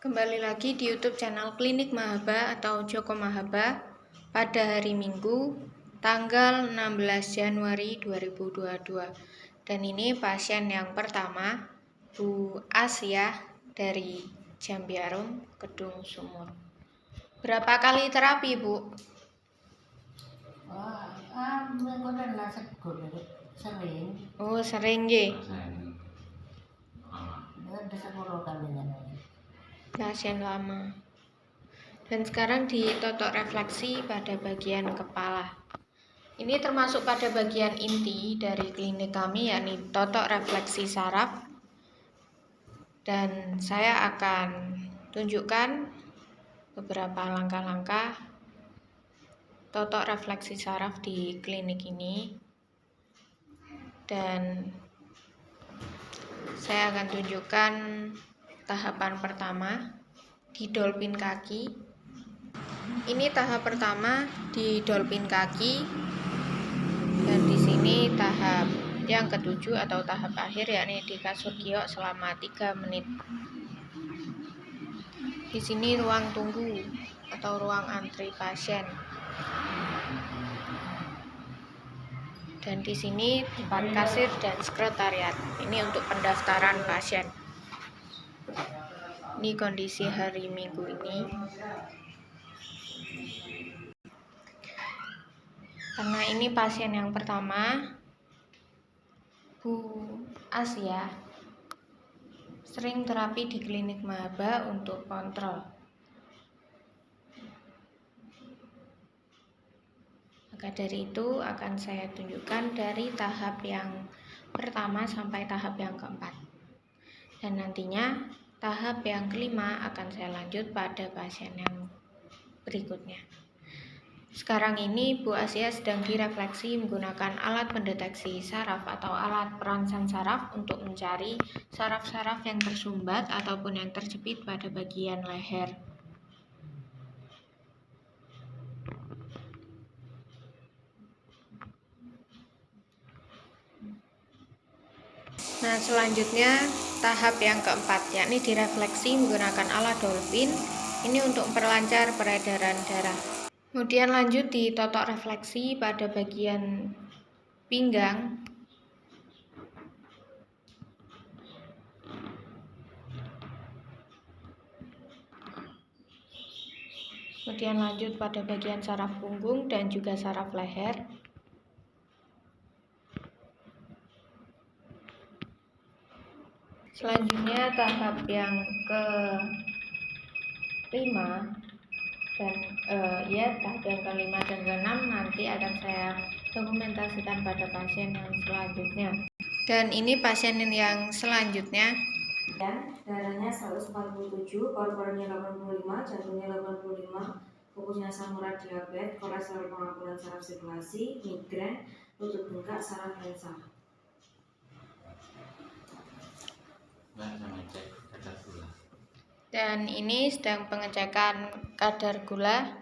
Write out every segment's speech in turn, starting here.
Kembali lagi di YouTube channel Klinik Mahaba atau Joko Mahaba pada hari Minggu tanggal 16 Januari 2022. Dan ini pasien yang pertama, Bu Asia dari Jambiarum, Kedung Sumur. Berapa kali terapi, Bu? Sering. Oh, sering nggih. Pasien lama. Dan sekarang ditotok refleksi pada bagian kepala. Ini termasuk pada bagian inti dari klinik kami, yakni totok refleksi saraf. Dan saya akan tunjukkan beberapa langkah-langkah totok refleksi saraf di klinik ini. Dan saya akan tunjukkan tahapan pertama di dolphin kaki. Ini tahap pertama di dolphin kaki, dan di sini tahap yang ketujuh atau tahap akhir, yakni di kasur giok selama 3 menit. Di sini ruang tunggu atau ruang antri pasien. Dan di sini tempat kasir dan sekretariat. Ini untuk pendaftaran pasien. Ini kondisi hari Minggu ini. Karena ini pasien yang pertama, Bu Asia sering terapi di klinik Mahaba untuk kontrol. Maka dari itu akan saya tunjukkan dari tahap yang pertama sampai tahap yang keempat. Dan nantinya tahap yang kelima akan saya lanjut pada pasien yang berikutnya. Sekarang ini Bu Asia sedang direfleksi menggunakan alat pendeteksi saraf atau alat perangsang saraf untuk mencari saraf-saraf yang tersumbat ataupun yang terjepit pada bagian leher. Nah, selanjutnya tahap yang keempat, yakni direfleksi menggunakan alat dolphin. Ini untuk memperlancar peredaran darah. Kemudian lanjut di totok refleksi pada bagian pinggang. Kemudian lanjut pada bagian saraf punggung dan juga saraf leher. Selanjutnya tahap yang kelima dan tahap yang kelima dan keenam nanti akan saya dokumentasikan pada pasien yang selanjutnya. Dan ini pasien yang selanjutnya. Darahnya 147, paru-parunya 85, jantungnya 85, fokusnya asam urat diabetes, kolesterol pengapuran saraf sirkulasi, migrain, lutut bengkak, saraf lensa. Dan ini sedang pengecekan kadar gula.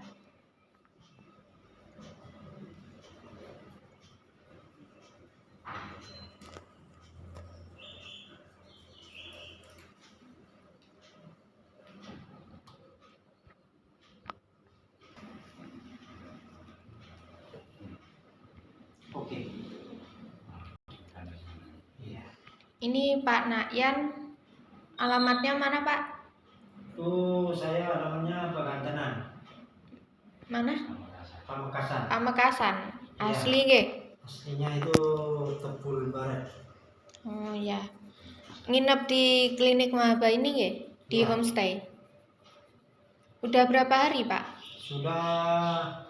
Oke. Ini Pak Nakyan, alamatnya mana Pak? Saya alamatnya Bagantenan. Mana? Pamekasan. Pamekasan. Asli nggih? Aslinya itu Tebul Barat. Oh ya. Nginep di klinik Mahaba ini nggih? Di homestay. Udah berapa hari Pak? Sudah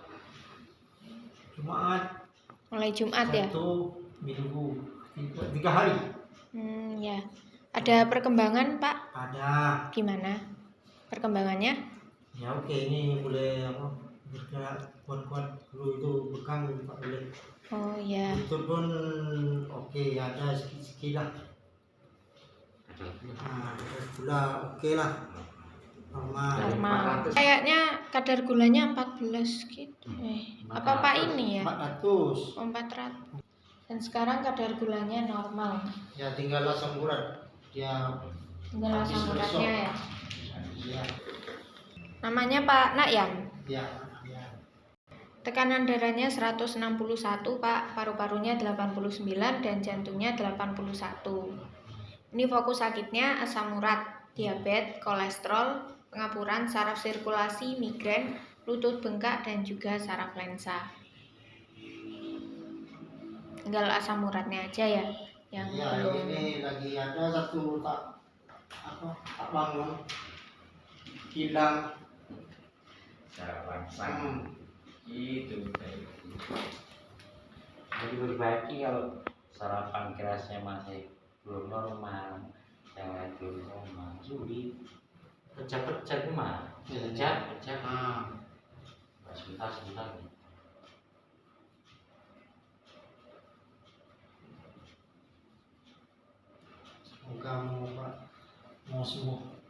Jumat. Mulai Jumat ya? 1 minggu, 3 hari. Ya. Ada perkembangan Pak? Ada. Gimana perkembangannya? Ya oke, ini boleh bergerak kuat-kuat dulu, itu pegang Pak boleh. Oh ya. Itu pun oke, ada sedikit-sedikit lah. Nah, gula oke lah. Normal. Kayaknya kadar gulanya 14 gitu. Apa Pak ini ya? 400. 400. Dan sekarang kadar gulanya normal. Ya tinggal asam urat. Tinggal asam uratnya ya. Iya. Namanya Pak Nakyan. Ya. Tekanan darahnya 161 Pak, paru-parunya 89 dan jantungnya 81. Ini fokus sakitnya asam urat, diabetes, kolesterol, pengapuran, saraf sirkulasi, migrain, lutut bengkak dan juga saraf lensa. Tinggal asam uratnya aja ya yang Ya, belum. ini lagi ada satu tak bangun hilang. Saraf langsang itu jadi diperbaiki kalau saraf pankreasnya masih belum normal, yang lain belum normal, sulit pecah-pecah mah, pecah sebentar nih. Semoga mau sembuh.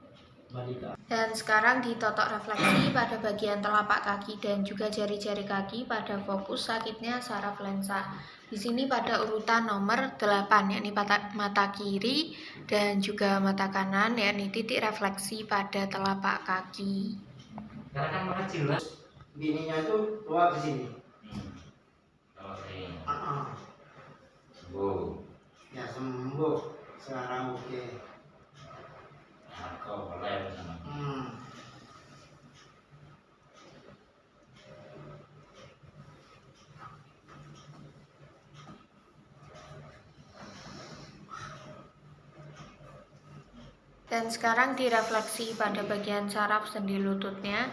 Dan sekarang ditotok refleksi pada bagian telapak kaki dan juga jari-jari kaki pada fokus sakitnya saraf lensa. Di sini pada urutan nomor 8 yakni mata kiri dan juga mata kanan yakni titik refleksi pada telapak kaki. Karena kan mengecil lah. Bininya itu keluar ke sini. Oke. Sembuh. Ya sembuh. Sekarang oke. Aku boleh sama. Dan sekarang direfleksi pada bagian saraf sendi lututnya.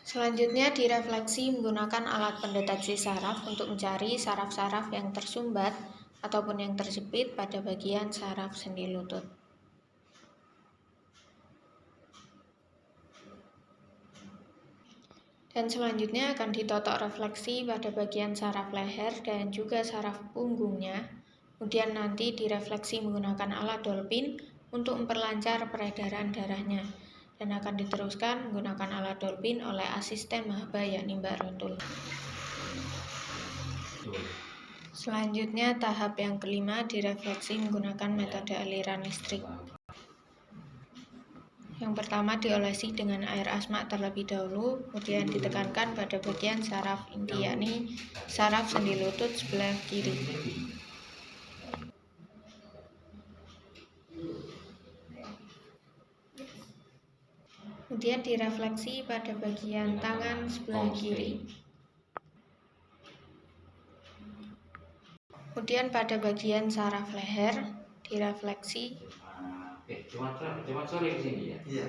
Selanjutnya direfleksi menggunakan alat pendeteksi saraf untuk mencari saraf-saraf yang tersumbat ataupun yang terjepit pada bagian saraf sendi lutut. Dan selanjutnya akan ditotok refleksi pada bagian saraf leher dan juga saraf punggungnya. Kemudian nanti direfleksi menggunakan alat dolphin untuk memperlancar peredaran darahnya. Dan akan diteruskan menggunakan alat dolphin oleh asisten mahaba yakni Mbak Rotul. Selanjutnya tahap yang kelima direfleksi menggunakan metode aliran listrik. Yang pertama diolesi dengan air asmak terlebih dahulu, kemudian ditekankan pada bagian saraf inti yakni saraf sendi lutut sebelah kiri. Kemudian direfleksi pada bagian tangan sebelah kiri. Kemudian pada bagian saraf leher direfleksi. Cuma sore ke sini ya? Iya.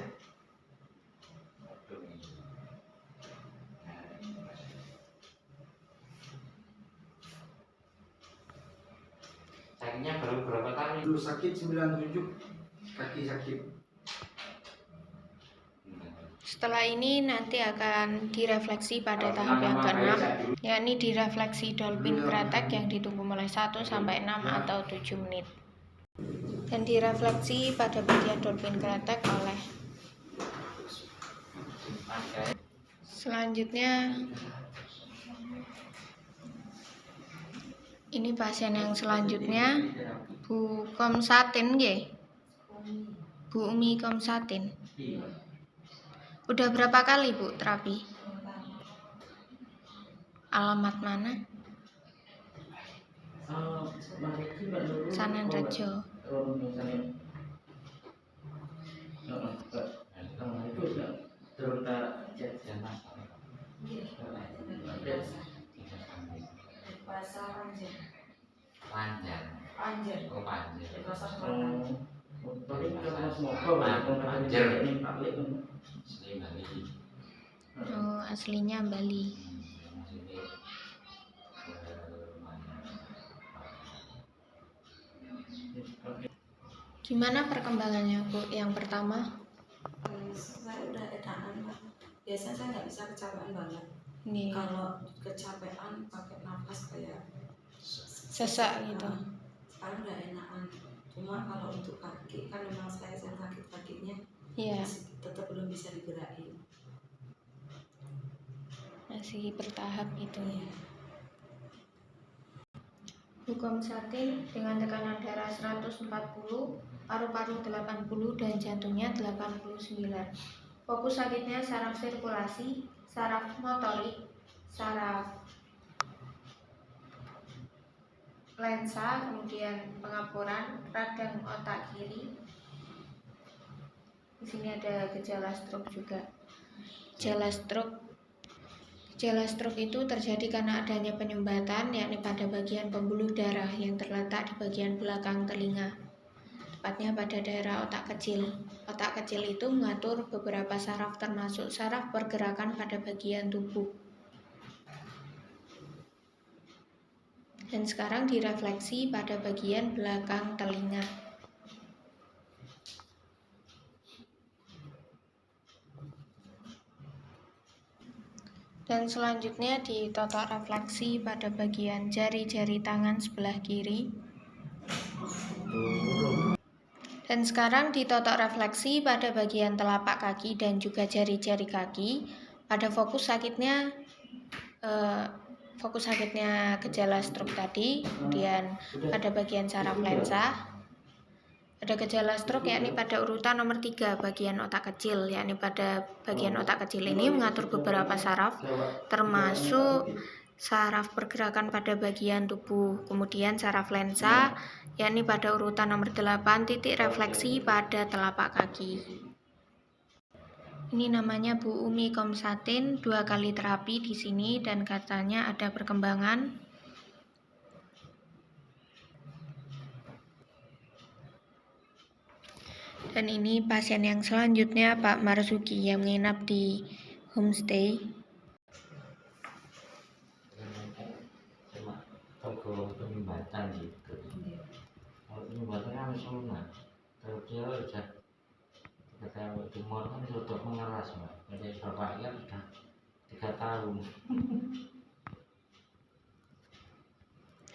Sakitnya berapa kali? Dulu sakit 97, kaki sakit. Setelah ini nanti akan direfleksi pada tahap yang ke-6, yakni direfleksi dolphin kretek yang ditunggu mulai 1 sampai 6 atau 7 menit. Dan direfleksi pada bagian dolphin kretek oleh. Selanjutnya ini pasien yang selanjutnya Bu Komsatin nggih. Bu Umi Komsatin. Udah berapa kali Bu terapi? Alamat mana? Sananrejo. Oh, aslinya Bali. Gimana perkembangannya Bu yang pertama? Saya udah edakan Pak. Biasanya saya nggak bisa kecapean banget. Nih, Kalau kecapean pakai nafas kayak sesak gitu. Sekarang udah enakan. Cuma kalau untuk kaki kan memang saya sakit kakinya. Iya, Tetap belum bisa digerakin. masih bertahap gitu ya. Hukum satin dengan tekanan darah 140, paru-paru 80, dan jantungnya 89. Fokus sakitnya saraf sirkulasi, saraf motorik, saraf lensa, kemudian pengapuran, radang otak kiri. Di sini ada gejala stroke juga. Gejala stroke itu terjadi karena adanya penyumbatan, yakni pada bagian pembuluh darah yang terletak di bagian belakang telinga, tepatnya pada daerah otak kecil. Otak kecil itu mengatur beberapa saraf termasuk saraf pergerakan pada bagian tubuh. Dan sekarang direfleksi pada bagian belakang telinga. Dan selanjutnya ditotok refleksi pada bagian jari-jari tangan sebelah kiri. Dan sekarang ditotok refleksi pada bagian telapak kaki dan juga jari-jari kaki. Pada fokus sakitnya gejala stroke tadi, kemudian pada bagian saraf lensa. Ada gejala stroke yakni pada urutan nomor 3 bagian otak kecil, yakni pada bagian otak kecil ini mengatur beberapa saraf termasuk saraf pergerakan pada bagian tubuh. Kemudian saraf lensa yakni pada urutan nomor 8 titik refleksi pada telapak kaki. Ini namanya Bu Umi Komsatin, 2 kali terapi di sini dan katanya ada perkembangan. Dan ini pasien yang selanjutnya Pak Marzuki yang menginap di homestay. Cuma toko penyumbatan gitu. Kalau penyumbatan kan sunat. Kalau dia udah kata tumor kan sudah mengeras, Mbak. Jadi bapaknya sudah 3 tahun.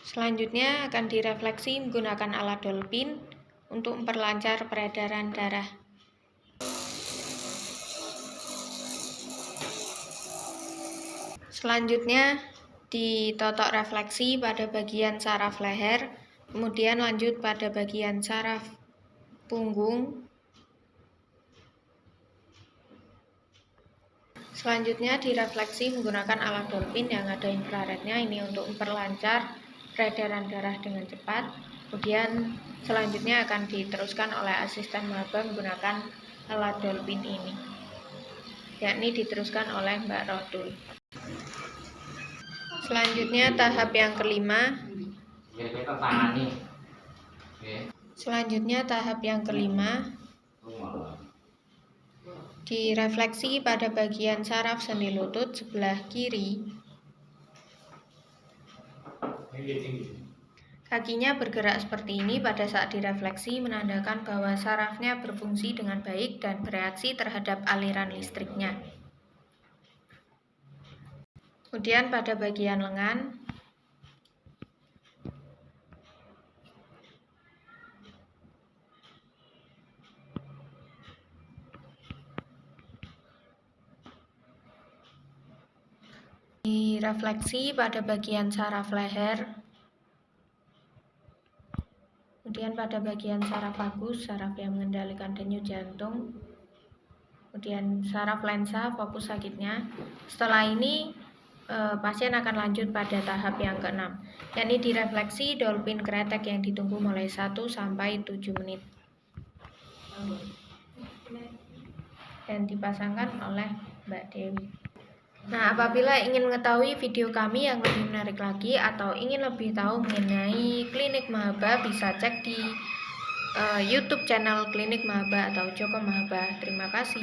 Selanjutnya akan direfleksi menggunakan alat dolphin untuk memperlancar peredaran darah. Selanjutnya ditotok refleksi pada bagian saraf leher, kemudian lanjut pada bagian saraf punggung. Selanjutnya direfleksi menggunakan alat dolphin yang ada infrarednya, ini untuk memperlancar peredaran darah dengan cepat. Kemudian selanjutnya akan diteruskan oleh asisten maba menggunakan alat dolphin ini, yakni diteruskan oleh Mbak Rodul. Selanjutnya tahap yang kelima. Direfleksi pada bagian saraf sendi lutut sebelah kiri. Kakinya bergerak seperti ini pada saat direfleksi, menandakan bahwa sarafnya berfungsi dengan baik dan bereaksi terhadap aliran listriknya. Kemudian pada bagian lengan, direfleksi pada bagian saraf leher. Kemudian pada bagian saraf vagus, saraf yang mengendalikan denyut jantung. Kemudian saraf lensa, fokus sakitnya. Setelah ini pasien akan lanjut pada tahap yang ke-6, yakni direfleksi dolphin kretek yang ditunggu mulai 1 sampai 7 menit. Dan dipasangkan oleh Mbak Dewi. Nah, apabila ingin mengetahui video kami yang lebih menarik lagi atau ingin lebih tahu mengenai Klinik Mahaba, bisa cek di YouTube channel Klinik Mahaba atau Joko Mahaba. Terima kasih.